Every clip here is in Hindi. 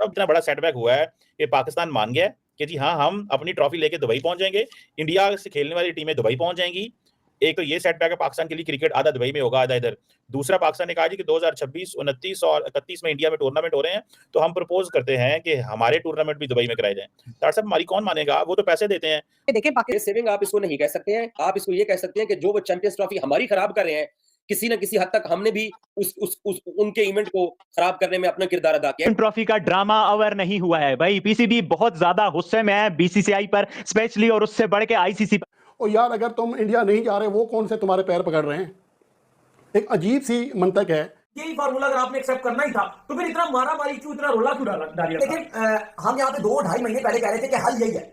साहब इतना बड़ा सेटबैक हुआ है कि पाकिस्तान मान गया है कि जी हाँ, हम अपनी ट्रॉफी लेके दुबई पहुंच जाएंगे, इंडिया से खेलने वाली टीमें दुबई पहुंच जाएंगी। एक तो ये सेटबैक है पाकिस्तान के लिए, क्रिकेट आधा दुबई में होगा, आधा इधर। दूसरा, पाकिस्तान ने कहा जी कि 2026, 29 और 31 में इंडिया में टूर्नामेंट हो रहे हैं, तो हम प्रपोज करते हैं कि हमारे टूर्नामेंट भी दुबई में कराए जाएं। तार साहब, हमारी कौन मानेगा? वो तो पैसे देते हैं। देखिए पाकिस्तान सेविंग आप इसको नहीं कह सकते हैं, आप इसको ये कह सकते हैं कि जो वो चैंपियंस ट्रॉफी हमारी खराब कर रहे हैं, किसी न किसी हद तक हमने भी उनके इवेंट को खराब करने में अपना किरदार अदा किया। ट्रॉफी का ड्रामा अवर नहीं हुआ है भाई। पीसीबी बहुत ज्यादा गुस्से में है बीसीसीआई पर स्पेशली, और उससे बढ़ के आईसीसी पर। और यार, अगर तुम इंडिया नहीं जा रहे, वो कौन से तुम्हारे पैर पकड़ रहे हैं? एक अजीब सी मंतक है। यही फार्मूला अगर आपने एक्सेप्ट करना ही था तो फिर इतना मारा मारी क्यों, इतना रोला क्यों डाला? लेकिन हम यहाँ पे 2-2.5 महीने पहले कह रहे थे कि हल यही है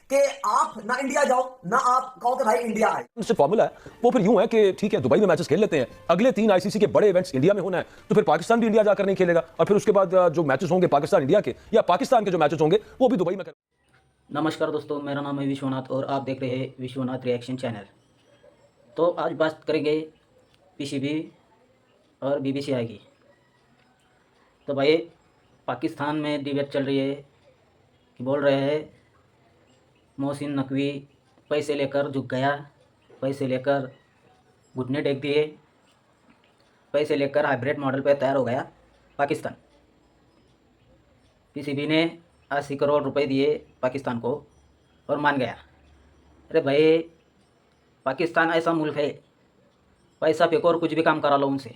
कि आप ना इंडिया जाओ, ना आप कहो कि भाई इंडिया आए। उससे फॉर्मूला है वो फिर यूं है कि ठीक है दुबई में मैचेस खेल लेते हैं, अगले 3 आईसीसी के बड़े इवेंट्स इंडिया में होना है, तो फिर पाकिस्तान भी इंडिया जाकर नहीं खेलेगा, और फिर उसके बाद जो मैचेस होंगे पाकिस्तान इंडिया के या पाकिस्तान के जो मैचेस होंगे वो भी दुबई में करेंगे। नमस्कार दोस्तों, मेरा नाम है विश्वनाथ और आप देख रहे हैं विश्वनाथ रिएक्शन चैनल। तो आज बात करेंगे पीसीबी और बीसीसीआई की। तो भाई पाकिस्तान में डिबेट चल रही है कि बोल रहे हैं मोहसिन नकवी पैसे लेकर झुक गया, पैसे लेकर घुटने टेक दिए, पैसे लेकर हाइब्रिड मॉडल पे तैयार हो गया पाकिस्तान। पीसीबी ने 80 करोड़ रुपए दिए पाकिस्तान को और मान गया। अरे भाई, पाकिस्तान ऐसा मुल्क है, पैसा फेंको और कुछ भी काम करा लो उनसे,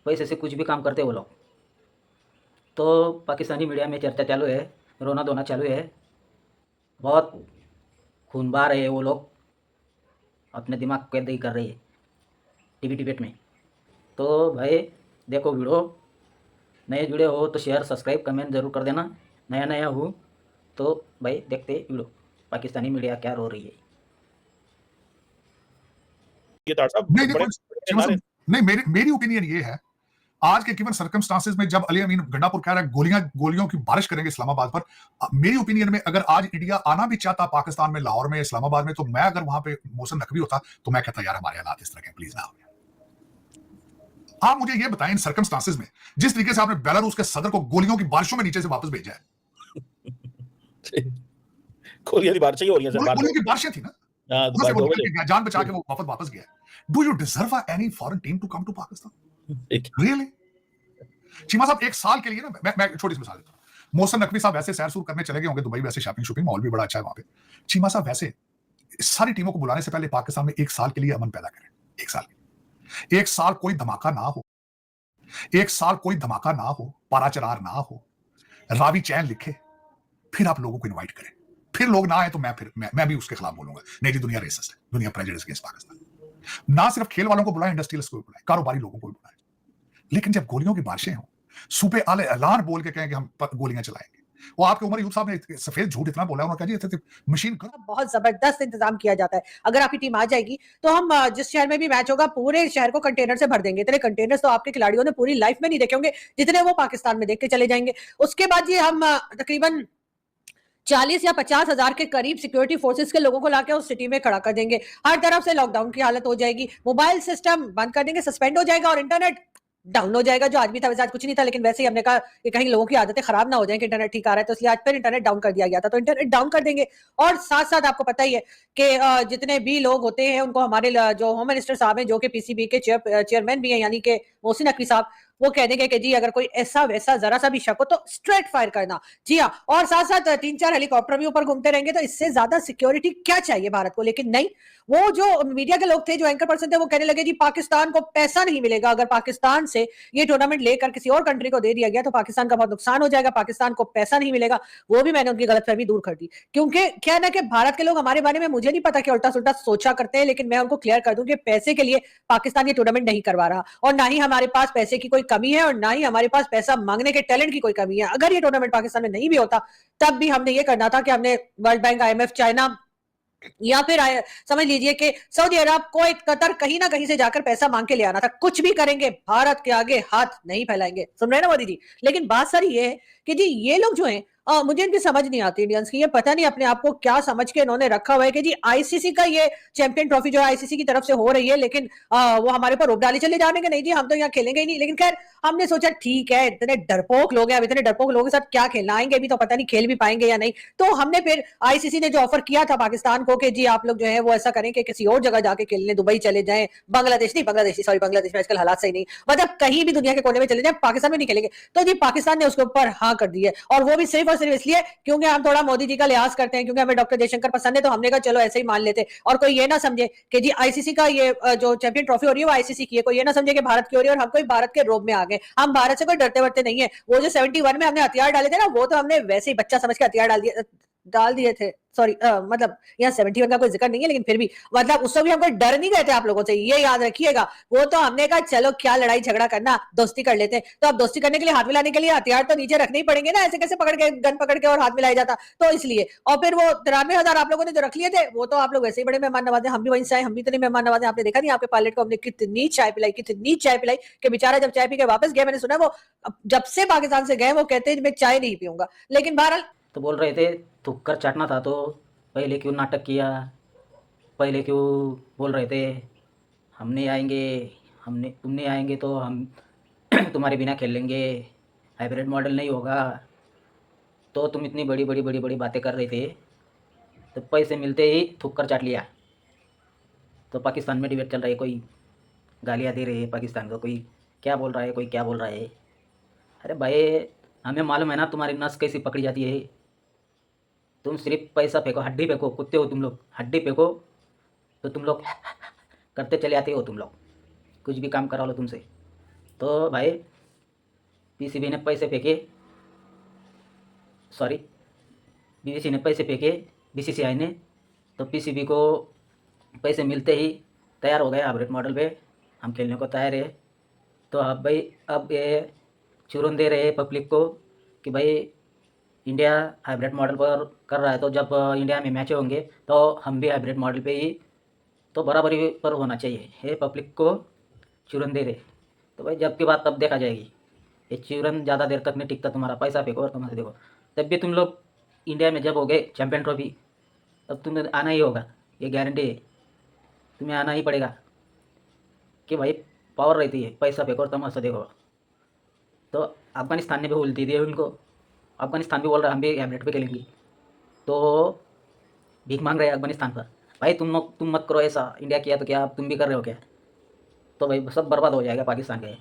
पैसे से कुछ भी काम करते वो लोग। तो पाकिस्तानी मीडिया में चर्चा चालू है, रोना धोना चालू है, बहुत खूनबार है वो लोग, अपने दिमाग कैद कर रही है टीवी डिबेट में। तो भाई देखो वीडियो, नए जुड़े हो तो शेयर सब्सक्राइब कमेंट ज़रूर कर देना, नया हो तो भाई देखते वीडियो पाकिस्तानी मीडिया क्या रो रही है। नहीं, मेरी ओपिनियन ये है, आज के गिवन सर्कमस्टांसेस में जब अली अमीन गंडापुर कह रहा है गोलियों की बारिश करेंगे इस्लामाबाद पर, मेरी ओपिनियन में अगर आज इंडिया आना भी चाहता पाकिस्तान में, लाहौर में, इस्लामाबाद में, तो मैं अगर वहां पे मोहसिन नकवी होता तो मैं कहता यार हमारे हालात इस तरह के, प्लीज ना। आप मुझे ये बताएं इन सर्कमस्टांसेस में जिस तरीके से आपने बेलारूस के सदर को गोलियों की बारिशों में नीचे से वापस भेजा है। गोलियों की बारिशें हो रही हैं, गोलियों की बारिशें थी ना, जान बचा के वो वापस गया। Do you deserve any foreign team to come to Pakistan? Really? Cheema साहब, एक साल के लिए ना, मैं छोटी सी मिसाल देता हूं। मोहसिन नकवी साहब वैसे सैर सूर करने चले गए होंगे दुबई, वैसे शॉपिंग मॉल भी बड़ा अच्छा है वहां पे। चीमा साहब वैसे सारी टीमों को बुलाने से पहले पाकिस्तान में एक साल के लिए अमन पैदा करें। एक साल कोई धमाका ना हो, एक साल कोई धमाका ना हो, पाराचरार ना हो, रावी चैन लिखे, फिर आप लोगों को इन्वाइट करें। फिर लोग ना आए तो मैं भी उसके खिलाफ बोलूंगा, नहीं जी दुनिया रेसिस्ट है, दुनिया प्रेजुडिस अगेंस्ट पाकिस्तान। ना सिर्फ खेल वालों को बुलाएं, इंडस्ट्रियलिस्ट को बुलाएं, कारोबारी लोगों को भी बुलाएं। लेकिन जब गोलियों की बारिशें हों, सूबे आले ऐलान बोल के कहें कि हम गोलियां चलाएंगे, वो आपके उमर यूब साहब ने सफेद झूठ इतना बोला, उन्होंने कहा जी मशीन बहुत जबरदस्त इंतजाम किया जाता है। अगर आपकी टीम आ जाएगी तो हम जिस शहर में भी मैच होगा पूरे शहर को कंटेनर से भर देंगे। इतने कंटेनर्स तो आपके खिलाड़ियों ने पूरी लाइफ में नहीं देखे होंगे जितने वो पाकिस्तान में देख के चले जाएंगे। उसके बाद ये हम तकरीबन 40 या 50 हजार के करीब सिक्योरिटी फोर्सेस के लोगों को लाके उस सिटी में खड़ा कर देंगे। हर तरफ से लॉकडाउन की हालत हो जाएगी, मोबाइल सिस्टम बंद कर देंगे, सस्पेंड हो जाएगा और इंटरनेट डाउन हो जाएगा। जो आज भी था वैसे आज कुछ नहीं था, लेकिन वैसे ही हमने कहा कि कहीं लोगों की आदतें खराब ना हो जाएं कि इंटरनेट ठीक आ रहा है, तो इसलिए आज फिर इंटरनेट डाउन कर दिया गया था। तो इंटरनेट डाउन कर देंगे और साथ साथ आपको पता ही है कि जितने भी लोग होते हैं उनको हमारे जो होम मिनिस्टर साहब हैं, जो कि पीसीबी के चेयरमैन भी हैं, यानी कि मोहसिन नकवी साहब, वो कह देंगे कि जी अगर कोई ऐसा वैसा जरा सा भी शक हो तो स्ट्रेट फायर करना। जी हाँ, और साथ साथ 3-4 हेलीकॉप्टर भी ऊपर घूमते रहेंगे। तो इससे ज्यादा सिक्योरिटी क्या चाहिए भारत को? लेकिन नहीं, वो जो मीडिया के लोग थे, जो एंकर पर्सन थे, वो कहने लगे जी पाकिस्तान को पैसा नहीं मिलेगा, अगर पाकिस्तान से ये टूर्नामेंट लेकर किसी और कंट्री को दे दिया गया तो पाकिस्तान का बहुत नुकसान हो जाएगा, पाकिस्तान को पैसा नहीं मिलेगा। वो भी मैंने उनकी गलतफहमी दूर कर दी, क्योंकि क्या है ना कि भारत के लोग हमारे बारे में मुझे नहीं पता कि उल्टा सुल्टा सोचा करते हैं, लेकिन मैं उनको क्लियर कर दूं कि पैसे के लिए पाकिस्तान ये टूर्नामेंट नहीं करवा रहा, और ना ही हमारे पास पैसे की कोई कमी है और ना ही हमारे पास पैसा मांगने के टैलेंट की कोई कमी है। अगर ये टूर्नामेंट पाकिस्तान में नहीं भी होता तब भी हमने ये करना था कि हमने वर्ल्ड बैंक, IMF, चाइना या फिर समझ लीजिए कि सऊदी अरब, कुवैत, कतर, कहीं ना कहीं से जाकर पैसा मांग के ले आना था। कुछ भी करेंगे, भारत के आगे हाथ नहीं फैलाएंगे। सुन रहे हैं ना मोदी जी? लेकिन बात सारी ये है कि जी ये लोग जो हैं मुझे इनकी समझ नहीं आती इंडियंस की, ये पता नहीं अपने आप को क्या समझ के इन्होंने रखा हुआ है कि जी आईसीसी का ये चैंपियन ट्रॉफी जो है आईसीसी की तरफ से हो रही है, लेकिन वो हमारे ऊपर रोक डाली चले जाने के नहीं जी हम तो यहाँ खेलेंगे ही नहीं। लेकिन खैर हमने सोचा ठीक है, इतने डरपोक लोग हैं, अब इतने डरपोक लोगों के साथ क्या खेलना, आएंगे भी तो पता नहीं खेल भी पाएंगे या नहीं। तो हमने फिर आईसीसी ने जो ऑफर किया था पाकिस्तान को कि जी आप लोग जो है वो ऐसा करें कि किसी और जगह जाके खेलने, दुबई चले जाएं, बांग्लादेश में आजकल हालात सही नहीं, मतलब कहीं भी दुनिया के कोने में चले जाएं, पाकिस्तान में नहीं खेलेंगे। तो जी पाकिस्तान ने उसके ऊपर हाँ कर दी है, और वो भी सिर्फ और सिर्फ इसलिए क्योंकि हम थोड़ा मोदी जी का लिहाज करते हैं, क्योंकि हमें डॉक्टर जयशंकर पसंद है, तो हमने कहा चलो ऐसे ही मान लेते। और कोई ये ना समझे कि जी आईसीसी का ये जो चैंपियन ट्रॉफी हो रही है वो आईसीसी की है, कोई ये ना समझे कि भारत की हो रही है और हम कोई भारत के रोब में आ गए। हम भारत से कोई डरते वरते नहीं है। वो जो 71 में हमने हथियार डाले थे ना, वो तो हमने वैसे ही बच्चा समझ के हथियार डाल दिए थे। सॉरी, मतलब यहाँ 71 का कोई जिक्र नहीं है, लेकिन फिर भी मतलब उससे भी हमको डर नहीं गए थे आप लोगों से, ये याद रखिएगा। वो तो हमने कहा चलो क्या लड़ाई झगड़ा करना, दोस्ती कर लेते हैं। तो अब दोस्ती करने के लिए, हाथ मिलाने के लिए हथियार तो नीचे रखने ही पड़ेंगे ना, ऐसे कैसे पकड़ के गन पकड़ के और हाथ मिलाया जाता, तो इसलिए। और फिर वो 93,000 आप लोगों ने जो रख लिए थे, वो तो आप लोग वैसे ही बड़े मेहमान नवाजे, हम भी वहीं से आए, हम भी इतने मेहमान नवाजे। आपने देखा नहीं आपके पायलट को हमने कितनी चाय पिलाई कि बेचारा जब चाय पी के वापस गया, मैंने सुना वो जब से पाकिस्तान से गए वो कहते हैं मैं चाय नहीं पीऊंगा। लेकिन बहरहाल तो बोल रहे थे थूक कर चाटना था, तो पहले क्यों नाटक किया, पहले क्यों बोल रहे थे हम नहीं आएंगे, तुम नहीं आएंगे तो हम तुम्हारे बिना खेल लेंगे, हाइब्रिड मॉडल नहीं होगा। तो तुम इतनी बड़ी बातें कर रहे थे, तो पैसे मिलते ही थूक कर चाट लिया। तो पाकिस्तान में डिबेट चल रही है, कोई गालियाँ दे रहे हैं पाकिस्तान को, कोई क्या बोल रहा है, कोई क्या बोल रहा है। अरे भाई हमें मालूम है ना तुम्हारी नस कैसी पकड़ी जाती है। तुम सिर्फ पैसा फेंको, हड्डी फेंको, कुत्ते हो तुम लोग, हड्डी फेंको तो तुम लोग करते चले आते हो, तुम लोग कुछ भी काम करा लो तुमसे। तो भाई पीसीबी ने पैसे फेंके, सॉरी बीसीसी ने पैसे फेंके, बीसीसीआई ने, तो पीसीबी को पैसे मिलते ही तैयार हो गए हाइब्रिड मॉडल पे, हम खेलने को तैयार है। तो अब भाई अब ये चुरन दे रहे हैं पब्लिक को कि भाई इंडिया हाइब्रिड मॉडल पर कर रहा है, तो जब इंडिया में मैच होंगे तो हम भी हाइब्रिड मॉडल पे ही, तो बराबरी पर होना चाहिए। ये पब्लिक को चुरन दे रहे, तो भाई जब की बात तब देखा जाएगी। ये चुरन ज़्यादा देर तक नहीं टिकता, तुम्हारा पैसा फेंको और तुम्हारे देखो। तब भी तुम लोग इंडिया में जब हो गए चैम्पियन ट्रॉफी, तब तुम्हें आना ही होगा, ये गारंटी है, तुम्हें आना ही पड़ेगा कि भाई पावर रहती है, पैसा फेंको और तमाशा देखो। तो अफगानिस्तान ने भी उल्टी दी है उनको, अफगानिस्तान भी बोल रहा है हम भी हाइब्रिड पे खेलेंगे, तो भीख मांग रहे हैं अफगानिस्तान पर। भाई तुम मत करो ऐसा, इंडिया किया तो क्या तुम भी कर रहे हो क्या? तो भाई सब बर्बाद हो जाएगा पाकिस्तान के।